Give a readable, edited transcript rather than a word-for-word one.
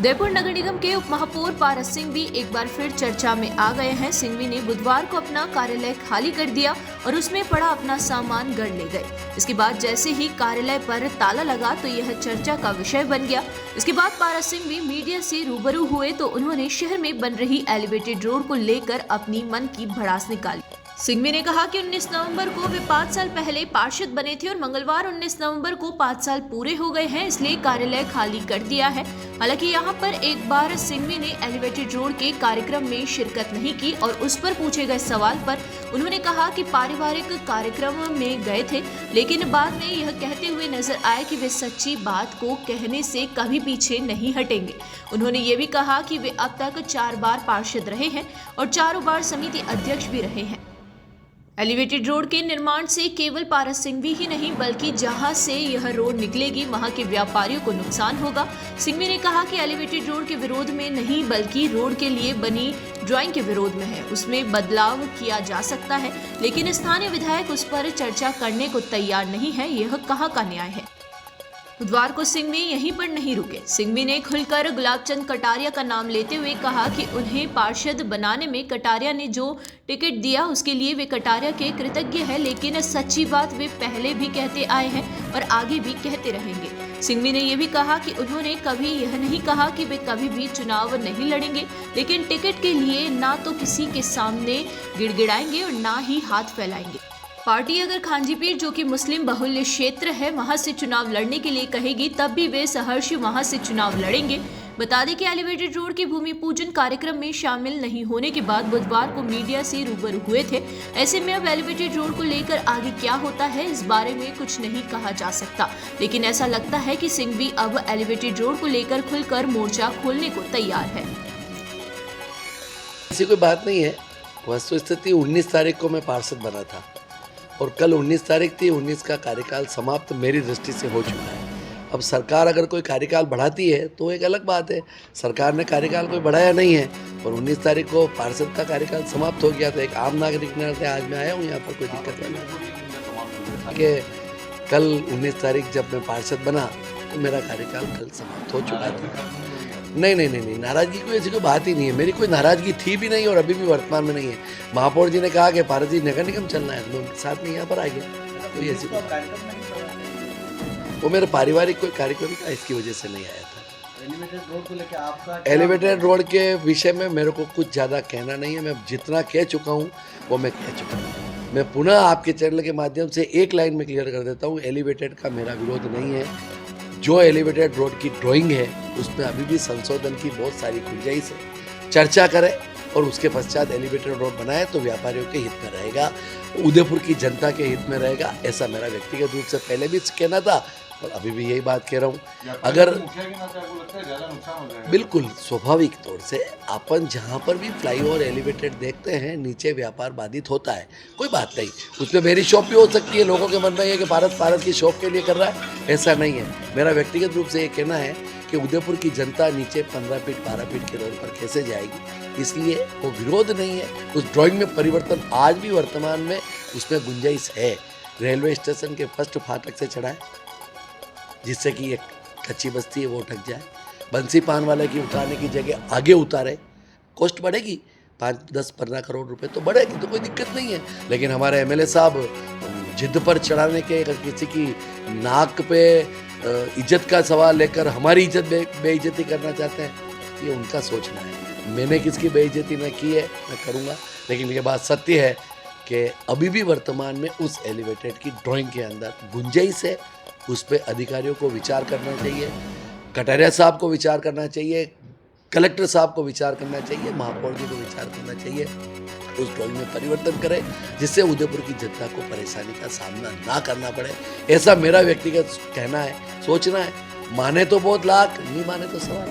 उदयपुर नगर निगम के उप महापौर पारस सिंह भी एक बार फिर चर्चा में आ गए हैं। सिंघवी ने बुधवार को अपना कार्यालय खाली कर दिया और उसमें पड़ा अपना सामान गढ़ ले गए। इसके बाद जैसे ही कार्यालय पर ताला लगा तो यह चर्चा का विषय बन गया। इसके बाद पारस सिंह भी मीडिया से रूबरू हुए तो उन्होंने शहर में बन रही एलिवेटेड रोड को लेकर अपनी मन की भड़ास निकाली। सिंघवी ने कहा कि 19 नवंबर को वे 5 साल पहले पार्षद बने थे और मंगलवार 19 नवंबर को 5 साल पूरे हो गए हैं, इसलिए कार्यालय खाली कर दिया है। हालांकि यहां पर एक बार सिंघवी ने एलिवेटेड रोड के कार्यक्रम में शिरकत नहीं की और उस पर पूछे गए सवाल पर उन्होंने कहा कि पारिवारिक कार्यक्रम में गए थे, लेकिन बाद में यह कहते हुए नजर आए कि वे सच्ची बात को कहने से कभी पीछे नहीं हटेंगे। उन्होंने ये भी कहा कि वे अब तक 4 बार पार्षद रहे हैं और चारों बार समिति अध्यक्ष भी रहे हैं। एलिवेटेड रोड के निर्माण से केवल पारस सिंघवी ही नहीं बल्कि जहां से यह रोड निकलेगी वहां के व्यापारियों को नुकसान होगा। सिंघवी ने कहा कि एलिवेटेड रोड के विरोध में नहीं बल्कि रोड के लिए बनी ड्राइंग के विरोध में है। उसमें बदलाव किया जा सकता है, लेकिन स्थानीय विधायक उस पर चर्चा करने को तैयार नहीं है। यह कहां का न्याय है। बुधवार को सिंघवी यहीं पर नहीं रुके। सिंघवी ने खुलकर गुलाबचंद कटारिया का नाम लेते हुए कहा कि उन्हें पार्षद बनाने में कटारिया ने जो टिकट दिया उसके लिए वे कटारिया के कृतज्ञ हैं, लेकिन सच्ची बात वे पहले भी कहते आए हैं और आगे भी कहते रहेंगे। सिंघवी ने यह भी कहा कि उन्होंने कभी यह नहीं कहा कि वे कभी भी चुनाव नहीं लड़ेंगे, लेकिन टिकट के लिए ना तो किसी के सामने गिड़गिड़ाएंगे और ना ही हाथ फैलाएंगे। पार्टी अगर खांजीपीर जो कि मुस्लिम बहुल्य क्षेत्र है वहां से चुनाव लड़ने के लिए कहेगी तब भी वे सहर्ष वहां से चुनाव लड़ेंगे। बता दें कि एलिवेटेड रोड के भूमि पूजन कार्यक्रम में शामिल नहीं होने के बाद बुधवार को मीडिया से रूबरू हुए थे। ऐसे में अब एलिवेटेड रोड को लेकर आगे क्या होता है इस बारे में कुछ नहीं कहा जा सकता, लेकिन ऐसा लगता है कि सिंघवी अब एलिवेटेड रोड को लेकर खुलकर मोर्चा खोलने को तैयार है। ऐसी कोई बात नहीं है। वस्तुस्थिति 19 तारीख को मैं पार्षद बना था और कल 19 तारीख थी। 19 का कार्यकाल समाप्त मेरी दृष्टि से हो चुका है। अब सरकार अगर कोई कार्यकाल बढ़ाती है तो एक अलग बात है। सरकार ने कार्यकाल कोई बढ़ाया नहीं है और 19 तारीख को पार्षद का कार्यकाल समाप्त हो गया था। एक आम नागरिक ने आज मैं आया हूँ यहाँ पर, कोई दिक्कत नहीं कि कल 19 तारीख जब मैं पार्षद बना तो मेरा कार्यकाल कल समाप्त हो चुका था। नहीं, नाराजगी कोई ऐसी कोई बात ही नहीं है। मेरी कोई नाराजगी थी भी नहीं और अभी भी वर्तमान में नहीं है। महापौर जी ने कहा कि पारस जी नगर निगम चलना है तो मैं उनके साथ में यहाँ पर आ गया। कोई ऐसी वो मेरा पारिवारिक कोई कार्यक्रम था, इसकी वजह से नहीं आया था। एलिवेटेड रोड को लेकर आपका एलिवेटेड रोड के विषय में मेरे को कुछ ज़्यादा कहना नहीं है। मैं जितना कह चुका हूँ वो मैं कह चुका हूँ। मैं पुनः आपके चैनल के माध्यम से एक लाइन में क्लियर कर देता हूँ, एलिवेटेड का मेरा विरोध नहीं है। जो एलिवेटेड रोड की ड्राइंग है उसमें अभी भी संशोधन की बहुत सारी गुंजाइश है। चर्चा करें और उसके पश्चात एलिवेटेड रोड बनाए तो व्यापारियों के हित में रहेगा, उदयपुर की जनता के हित में रहेगा। ऐसा मेरा व्यक्तिगत रूप से पहले भी कहना था और अभी भी यही बात कह रहा हूँ। अगर बिल्कुल स्वाभाविक तौर से अपन जहाँ पर भी फ्लाईओवर एलिवेटेड देखते हैं नीचे व्यापार बाधित होता है, कोई बात नहीं। उसमें मेरी शॉप भी हो सकती है। लोगों के मन में ये कि भारत की शॉप के लिए कर रहा है, ऐसा नहीं है। मेरा व्यक्तिगत रूप से ये कहना है कि उदयपुर की जनता नीचे 15 फीट 12 फीट के रोड पर कैसे जाएगी, इसलिए वो विरोध नहीं है। उस ड्राइंग में परिवर्तन आज भी वर्तमान में उसमें गुंजाइश है। रेलवे स्टेशन के फर्स्ट फाटक से चढ़ाए जिससे कि एक कच्ची बस्ती है वो उठक जाए। बंसी पान वाले की उतारने की जगह आगे उतारे। कॉस्ट बढ़ेगी 5-10-15 करोड़ रुपए तो बढ़ेगी, तो कोई दिक्कत नहीं है। लेकिन हमारे एमएलए साहब जिद पर चढ़ाने के, अगर किसी की नाक पे इज्जत का सवाल लेकर हमारी इज्जत बेइज्जती करना चाहते हैं, ये उनका सोचना है। मैंने किसकी बेइज्जती न की है, मैं करूँगा। लेकिन ये बात सत्य है कि अभी भी वर्तमान में उस एलिवेटेड की ड्राइंग के अंदर गुंजाइश है। उस पर अधिकारियों को विचार करना चाहिए, कटारिया साहब को विचार करना चाहिए, कलेक्टर साहब को विचार करना चाहिए, महापौर जी को विचार करना चाहिए। उस ड्राइंग में परिवर्तन करें जिससे उदयपुर की जनता को परेशानी का सामना ना करना पड़े। ऐसा मेरा व्यक्तिगत कहना है, सोचना है। माने तो बहुत लाख, नहीं माने तो सवाल।